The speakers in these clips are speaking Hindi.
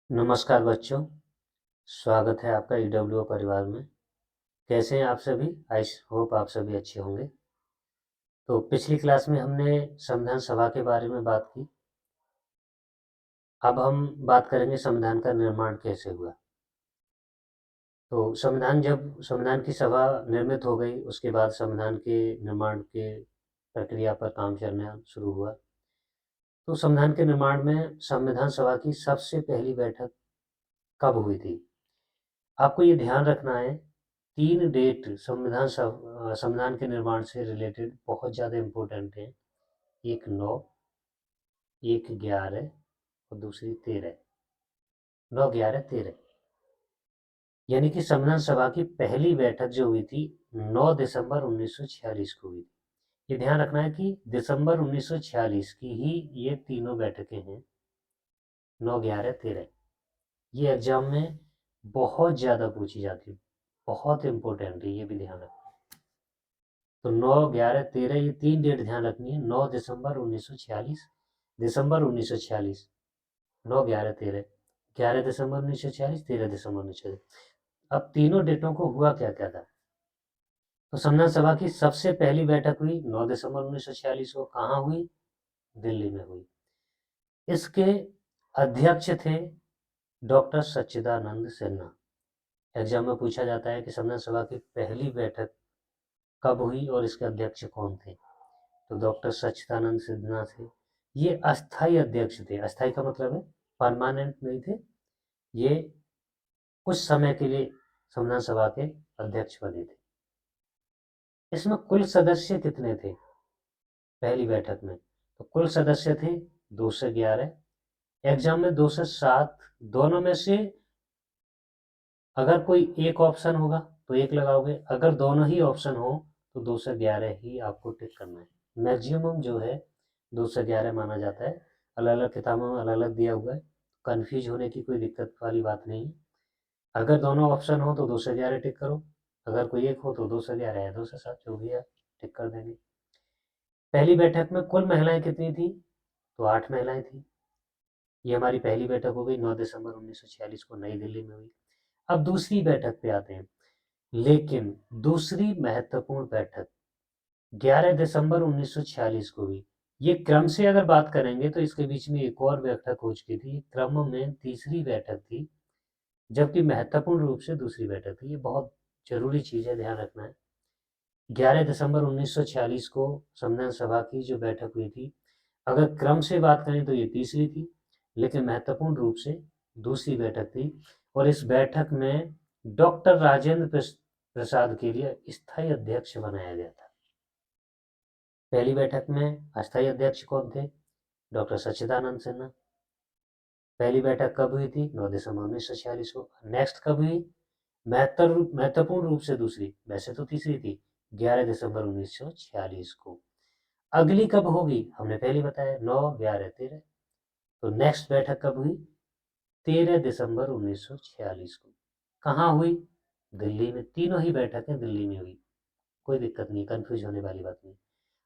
नमस्कार बच्चों, स्वागत है आपका ईडब्ल्यूओ परिवार में। कैसे हैं आप सभी? आई होप आप सभी अच्छे होंगे। तो पिछली क्लास में हमने संविधान सभा के बारे में बात की। अब हम बात करेंगे संविधान का निर्माण कैसे हुआ। तो संविधान की सभा निर्मित हो गई, उसके बाद संविधान के निर्माण के प्रक्रिया पर काम चलना शुरू हुआ। तो संविधान के निर्माण में संविधान सभा की सबसे पहली बैठक कब हुई थी? आपको ये ध्यान रखना है, 3 डेट संविधान के निर्माण से रिलेटेड बहुत ज़्यादा इम्पोर्टेंट हैं। एक 9, एक 11 और दूसरी 13। 9, 11, 13 यानी कि संविधान सभा की पहली बैठक जो हुई थी 9 दिसंबर 1946 को हुई थी। ये ध्यान रखना है कि दिसंबर 1946 की ही ये तीनों बैठकें हैं, 9, 11, 13। ये एग्जाम में बहुत ज़्यादा पूछी जाती है, बहुत इम्पोर्टेंट है, ये भी ध्यान रखना। तो 9, 11, 13 ये 3 डेट ध्यान रखनी है। 9 दिसंबर 1946, दिसंबर 1946, 9, 11, 13, 11 दिसंबर 1946, 13 दिसंबर 1946। अब तीनों डेटों को हुआ क्या क्या था? तो संविधान सभा की सबसे पहली बैठक हुई 9 दिसंबर 1946 को। कहाँ हुई? दिल्ली में हुई। इसके अध्यक्ष थे डॉक्टर सच्चिदानंद सिन्हा। एग्जाम में पूछा जाता है कि संविधान सभा की पहली बैठक कब हुई और इसके अध्यक्ष कौन थे? तो डॉक्टर सच्चिदानंद सिन्हा थे। ये अस्थाई अध्यक्ष थे। अस्थाई का मतलब है परमानेंट नहीं थे, ये कुछ समय के लिए संविधान सभा के अध्यक्ष बने थे। इसमें कुल सदस्य कितने थे पहली बैठक में? तो कुल सदस्य थे 211। एग्जाम में 207, दोनों में से अगर कोई एक ऑप्शन होगा तो एक लगाओगे, अगर दोनों ही ऑप्शन हो तो 211 ही आपको टिक करना है। मैक्सिमम जो है 211 माना जाता है। अलग अलग किताबों में अलग अलग दिया हुआ है, कंफ्यूज होने की कोई दिक्कत वाली बात नहीं है। अगर दोनों ऑप्शन हो तो 211 टिक करो, अगर कोई एक हो तो 211 या 207 जो भी है टिक कर देंगे। पहली बैठक में कुल महिलाएं कितनी थी? तो 8 महिलाएं थी। ये हमारी पहली बैठक हो गई, 9 दिसंबर 1946 को नई दिल्ली में हुई। अब दूसरी बैठक पे आते हैं। लेकिन दूसरी महत्वपूर्ण बैठक 11 दिसंबर 1946 को हुई। ये क्रम से अगर बात करेंगे तो इसके बीच में एक और बैठक हो चुकी थी, क्रम में तीसरी बैठक थी, जबकि महत्वपूर्ण रूप से दूसरी बैठक थी। ये बहुत जरूरी चीज है, ध्यान रखना है। 11 दिसंबर 1946 को संविधान सभा की जो बैठक हुई थी, अगर क्रम से बात करें तो ये तीसरी थी, लेकिन महत्वपूर्ण रूप से दूसरी बैठक थी। और इस बैठक में डॉक्टर राजेंद्र प्रसाद के लिए स्थायी अध्यक्ष बनाया गया था। पहली बैठक में अस्थायी अध्यक्ष कौन थे? डॉक्टर सच्चिदानंद सिन्हा। पहली बैठक कब हुई थी? 9 दिसंबर 1946 को। नेक्स्ट कब हुई? महत्वपूर्ण रूप से दूसरी, वैसे तो तीसरी थी, 11 दिसंबर 1946 को। अगली कब होगी? हमने पहले बताया 9, 11, 13। तो नेक्स्ट बैठक कब हुई? 13 दिसंबर 1946 को। कहाँ हुई? दिल्ली में। तीनों ही बैठकें दिल्ली में हुई, कोई दिक्कत नहीं, कंफ्यूज होने वाली बात नहीं।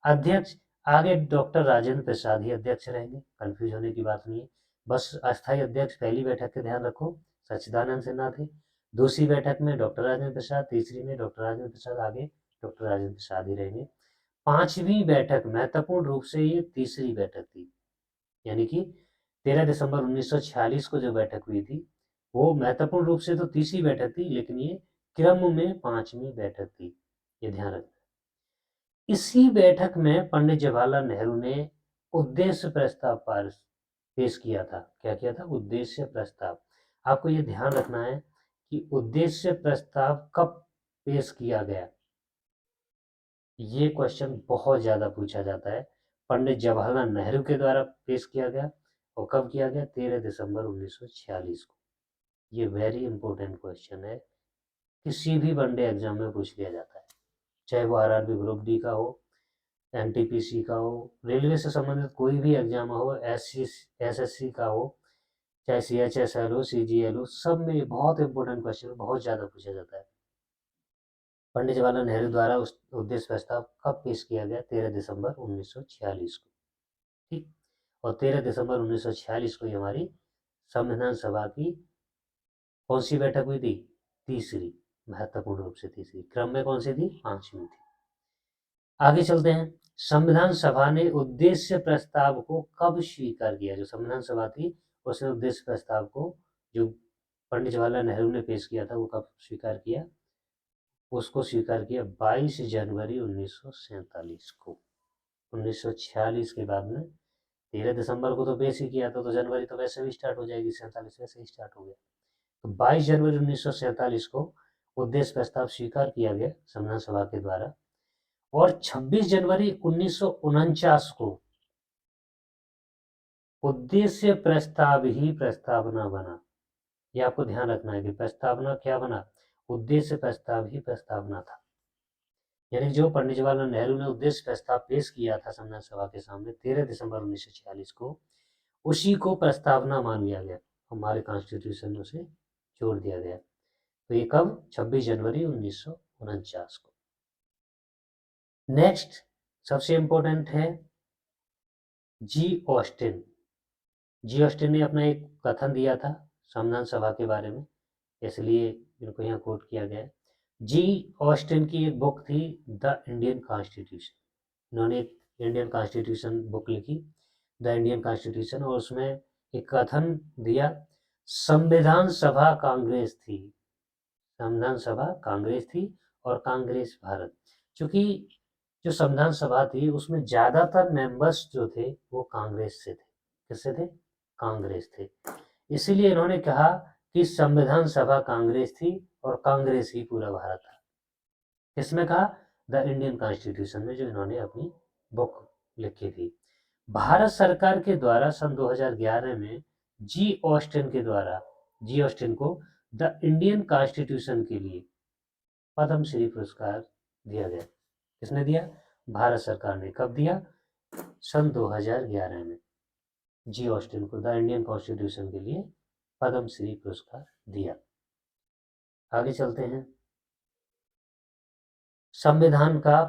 अध्यक्ष आगे डॉक्टर राजेंद्र प्रसाद ही अध्यक्ष रहेंगे, कंफ्यूज होने की बात नहीं है। बस अस्थायी अध्यक्ष पहली बैठक के ध्यान रखो, सच्चिदानंद सिन्हा थे। दूसरी बैठक में डॉक्टर राजेंद्र प्रसाद, तीसरी में डॉक्टर राजेंद्र प्रसाद, आगे डॉक्टर राजेंद्र प्रसाद ही रहेंगे। पांचवी बैठक महत्वपूर्ण रूप से ये तीसरी बैठक थी, यानी कि 13 दिसंबर 1946 को जो बैठक हुई थी वो महत्वपूर्ण रूप से तो तीसरी बैठक थी, लेकिन ये क्रम में पांचवी बैठक थी, ये ध्यान रखना। इसी बैठक में पंडित जवाहरलाल नेहरू ने उद्देश्य प्रस्ताव पारित पेश किया था। क्या किया था? उद्देश्य प्रस्ताव। आपको ये ध्यान रखना है कि उद्देश्य प्रस्ताव कब पेश किया गया, ये क्वेश्चन बहुत ज्यादा पूछा जाता है। पंडित जवाहरलाल नेहरू के द्वारा पेश किया गया, और कब किया गया? 13 दिसंबर 1946 को। ये वेरी इंपॉर्टेंट क्वेश्चन है, किसी भी वनडे एग्जाम में पूछ लिया जाता है, चाहे वो आरआरबी ग्रुप डी का हो, एनटीपीसी का हो, रेलवे से संबंधित कोई भी एग्जाम हो, एसएससी का हो, चाहे सीएचएसएल हो, सीजीएल हो, सब में ये बहुत इंपॉर्टेंट क्वेश्चन बहुत ज़्यादा पूछा जाता है। पंडित जवाहरलाल नेहरू द्वारा उस उद्देश्य प्रस्ताव कब पेश किया गया? 13 दिसंबर 1946 को। ठीक। और 13 दिसंबर 1946 को ही हमारी संविधान सभा की कौन सी बैठक हुई थी? तीसरी, महत्वपूर्ण रूप से तीसरी, क्रम में कौन सी थी? 5वीं थी। आगे चलते हैं। संविधान सभा ने उद्देश्य प्रस्ताव को कब स्वीकार किया? जो संविधान सभा थी उसने उद्देश्य प्रस्ताव को, जो पंडित जवाहरलाल नेहरू ने पेश किया था, वो कब स्वीकार किया? उसको स्वीकार किया 22 जनवरी 1947 को। 1946 के बाद में 13 दिसंबर को तो पेश ही किया था, तो जनवरी तो वैसे भी स्टार्ट हो जाएगी, 47 वैसे ही स्टार्ट हो गया। तो 22 जनवरी 1947 को उद्देश्य प्रस्ताव स्वीकार किया गया संविधान सभा के द्वारा, और 26 जनवरी 1949 को उद्देश्य प्रस्ताव ही प्रस्तावना बना। यह आपको ध्यान रखना है कि प्रस्तावना क्या बना? उद्देश्य प्रस्ताव ही प्रस्तावना था। यानी जो पंडित जवाहरलाल नेहरू ने उद्देश्य प्रस्ताव पेश किया था संविधान सभा के सामने 13 दिसंबर 1946 को, उसी को प्रस्तावना मान लिया गया, हमारे कॉन्स्टिट्यूशन में उसे जोड़ दिया गया। तो ये कब? 26 जनवरी 1949 को। नेक्स्ट सबसे इंपॉर्टेंट है जी ऑस्टिन। जी ऑस्टिन ने अपना एक कथन दिया था संविधान सभा के बारे में, इसलिए इनको यहाँ कोट किया गया है। जी ऑस्टिन की एक बुक थी द इंडियन कॉन्स्टिट्यूशन। इन्होंने एक इंडियन कॉन्स्टिट्यूशन बुक लिखी, द इंडियन कॉन्स्टिट्यूशन, और उसमें एक कथन दिया, संविधान सभा कांग्रेस थी। संविधान सभा कांग्रेस थी और कांग्रेस भारत। क्योंकि जो संविधान सभा थी उसमें ज्यादातर मेंबर्स जो थे वो कांग्रेस से थे। किससे थे? कांग्रेस थे। इसीलिए इन्होंने कहा कि संविधान सभा कांग्रेस थी और कांग्रेस ही पूरा भारत था। किसमें कहा? द इंडियन कॉन्स्टिट्यूशन में, जो इन्होंने अपनी बुक लिखी थी। भारत सरकार के द्वारा सन 2011 में जी ऑस्टिन के द्वारा, जी ऑस्टिन को द इंडियन कॉन्स्टिट्यूशन के लिए पद्म श्री पुरस्कार दिया गया। किसने दिया? भारत सरकार ने। कब दिया? सन 2011 में जी ऑस्टिन को द इंडियन कॉन्स्टिट्यूशन के लिए पद्म श्री पुरस्कार दिया। आगे चलते हैं। संविधान का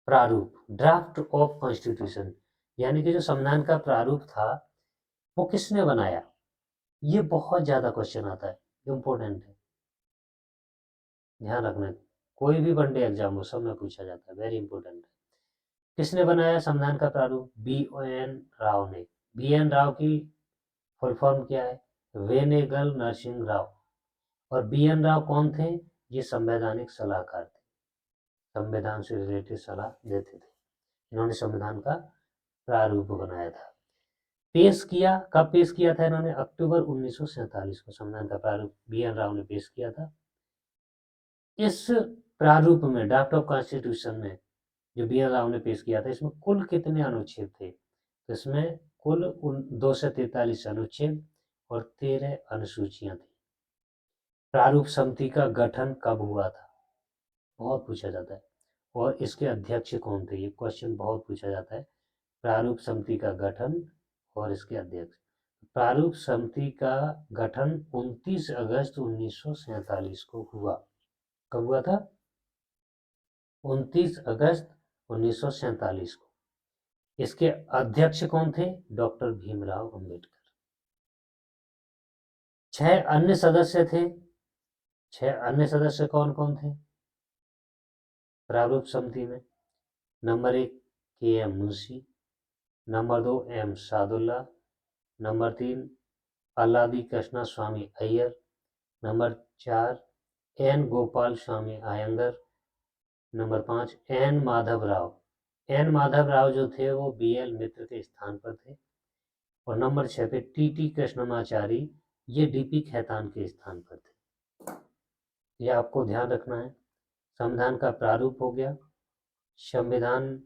प्रारूप, ड्राफ्ट ऑफ कॉन्स्टिट्यूशन, यानी कि जो संविधान का प्रारूप था वो किसने बनाया? ये बहुत ज्यादा क्वेश्चन आता है, इम्पोर्टेंट है, ध्यान रखना। कोई भी वनडे एग्जाम हो सब में पूछा जाता है, वेरी इंपॉर्टेंट है। किसने बनाया संविधान का प्रारूप? BN राव ने। BN राव की फुल फॉर्म क्या है? वेनेगल नरसिंह राव। और BN राव कौन थे? ये संवैधानिक सलाहकार थे, संविधान से रिलेटेड सलाह देते थे। इन्होंने संविधान का प्रारूप बनाया था। पेश किया, कब पेश किया था इन्होंने? अक्टूबर 1947 को संविधान का प्रारूप BN राव ने पेश किया था। इस प्रारूप में, ड्राफ्ट ऑफ कॉन्स्टिट्यूशन में, जो BN राव ने पेश किया था, इसमें कुल कितने अनुच्छेद थे? तो इसमें कुल 243 अनुच्छेद और 13 अनुसूचियां थी। प्रारूप समिति का गठन कब हुआ था? बहुत पूछा जाता है। और इसके अध्यक्ष कौन थे? ये क्वेश्चन बहुत पूछा जाता है। प्रारूप समिति का गठन और इसके अध्यक्ष। प्रारूप समिति का गठन 29 अगस्त 1947 को हुआ। कब हुआ था? 29 अगस्त 1947 को। इसके अध्यक्ष कौन थे? डॉक्टर भीमराव अंबेडकर। 6 अन्य सदस्य थे। 6 अन्य सदस्य कौन कौन थे प्रारूप समिति में? Number 1 KM Munshi, number 2 M Saadulla, number 3 Alladi Krishnaswami Ayyar, number 4 N Gopalaswami Ayyangar, number 5 N Madhav Rao. N Madhav Rao जो थे वो BL मित्र के स्थान पर थे। और नंबर 6 पे TT कृष्णमाचारी, ये DP खेतान के स्थान पर थे। ये आपको ध्यान रखना है। संविधान का प्रारूप हो गया, संविधान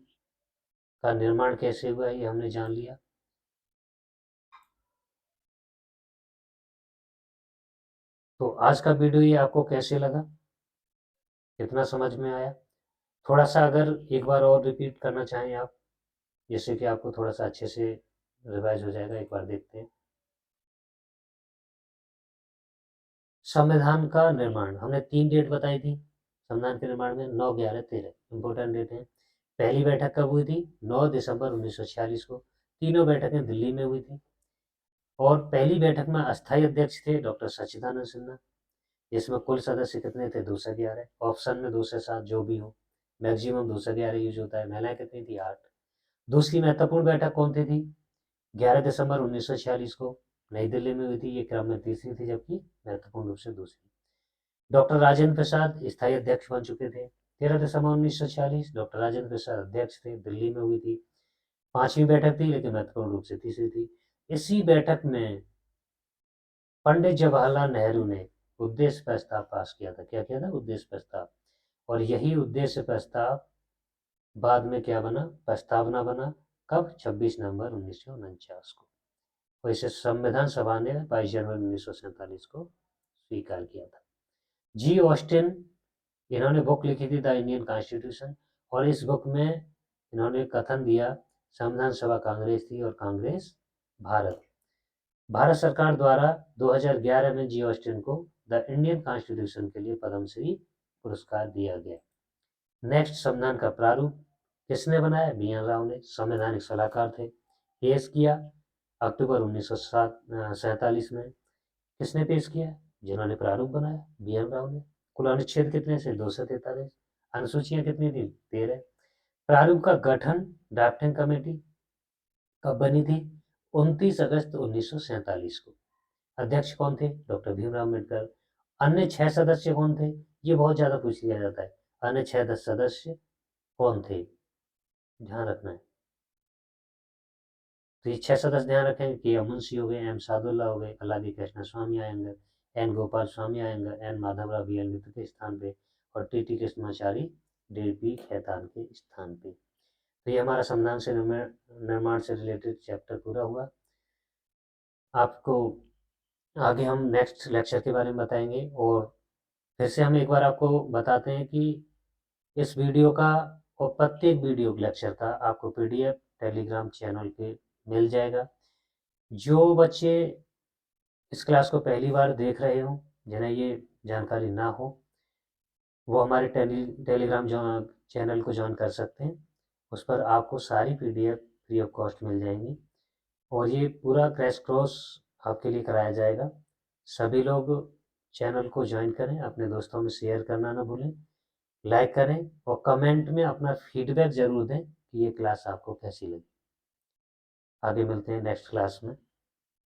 का निर्माण कैसे हुआ ये हमने जान लिया। तो आज का वीडियो ये आपको कैसे लगा? कितना समझ में आया? थोड़ा सा अगर एक बार और रिपीट करना चाहें आप, जिससे कि आपको थोड़ा सा अच्छे से रिवाइज हो जाएगा, एक बार देखते हैं। संविधान का निर्माण हमने 3 डेट बताई थी संविधान के निर्माण में, 9, 11, 13 इंपॉर्टेंट डेट है। पहली बैठक कब हुई थी? 9 दिसंबर 1946 को। तीनों बैठकें दिल्ली में हुई थी। और पहली बैठक में अस्थायी अध्यक्ष थे डॉक्टर सच्चिदानंद सिन्हा, जिसमें कुल सदस्य कितने थे? 211। ऑप्शन में 2 से 7 जो भी हो, मैक्सिमम 211 यूज होता है। महिलाएं कितनी थी? 8। दूसरी महत्वपूर्ण बैठक कौन सी थी? 11 दिसंबर 1946 को नई दिल्ली में हुई थी। ये क्रम में तीसरी थी, जबकि महत्वपूर्ण रूप से दूसरी। डॉक्टर राजेंद्र प्रसाद स्थायी अध्यक्ष बन चुके थे। 13 दिसंबर 1946 डॉक्टर राजेंद्र प्रसाद अध्यक्ष थे, दिल्ली में हुई थी। पांचवी बैठक थी, लेकिन महत्वपूर्ण रूप से तीसरी थी। इसी बैठक में पंडित जवाहरलाल नेहरू ने उद्देश्य प्रस्ताव पास किया था। क्या किया था? उद्देश्य प्रस्ताव। और यही उद्देश्य प्रस्ताव बाद में क्या बना? प्रस्तावना बना। कब? 26 नवंबर 1949 को। और इसे संविधान सभा ने 22 जनवरी 1947 को स्वीकार किया था। जी ऑस्टिन, इन्होंने बुक लिखी थी द इंडियन कॉन्स्टिट्यूशन, और इस बुक में इन्होंने कथन दिया संविधान सभा कांग्रेस थी और कांग्रेस भारत। भारत सरकार द्वारा 2011 में जी ऑस्टिन को द इंडियन कॉन्स्टिट्यूशन के लिए पद्मश्री पुरस्कार दिया गया। नेक्स्ट, संविधान का प्रारूप किसने बनाया? बी एन राव ने। संवैधानिक सलाहकार थे। पेश किया अक्टूबर 1947 में। किसने पेश किया? जिन्होंने प्रारूप बनाया, बी एन राव ने। कुल अनुच्छेद कितने से? 243। अनुसूचियां कितनी थी? 13। प्रारूप का गठन ड्राफ्टिंग कमेटी कब बनी थी? 29 अगस्त 1947 को। अध्यक्ष कौन थे? डॉक्टर भीमराव अम्बेडकर। अन्य 6 सदस्य कौन थे? ये बहुत ज्यादा पूछ लिया जाता है। अन्य 6 सदस्य कौन थे? ध्यान रखना है। तो ये 6 सदस्य ध्यान रखेंगे कि मुंशी हो गए, एम सादुल्ला हो गए, अल्लादी कृष्ण स्वामी आएंगे, एन गोपाल स्वामी आएंगे, एन माधवराव बी एल मित्र के स्थान पे, और T T Krishnamachari D Khetan के स्थान पे। तो ये हमारा संविधान से निर्माण से रिलेटेड चैप्टर पूरा हुआ। आपको आगे हम नेक्स्ट लेक्चर के बारे में बताएंगे, और फिर से हम एक बार आपको बताते हैं कि इस वीडियो का और प्रत्येक वीडियो लेक्चर का आपको पीडीएफ टेलीग्राम चैनल पे मिल जाएगा। जो बच्चे इस क्लास को पहली बार देख रहे हो, जिन्हें ये जानकारी ना हो, वो हमारे टेलीग्राम चैनल को ज्वाइन कर सकते हैं। उस पर आपको सारी पीडीएफ फ्री ऑफ कॉस्ट मिल जाएंगी, और ये पूरा क्रैश कोर्स आपके लिए कराया जाएगा। सभी लोग चैनल को ज्वाइन करें, अपने दोस्तों में शेयर करना ना भूलें, लाइक करें, और कमेंट में अपना फीडबैक ज़रूर दें कि ये क्लास आपको कैसी लगी। आगे मिलते हैं नेक्स्ट क्लास में।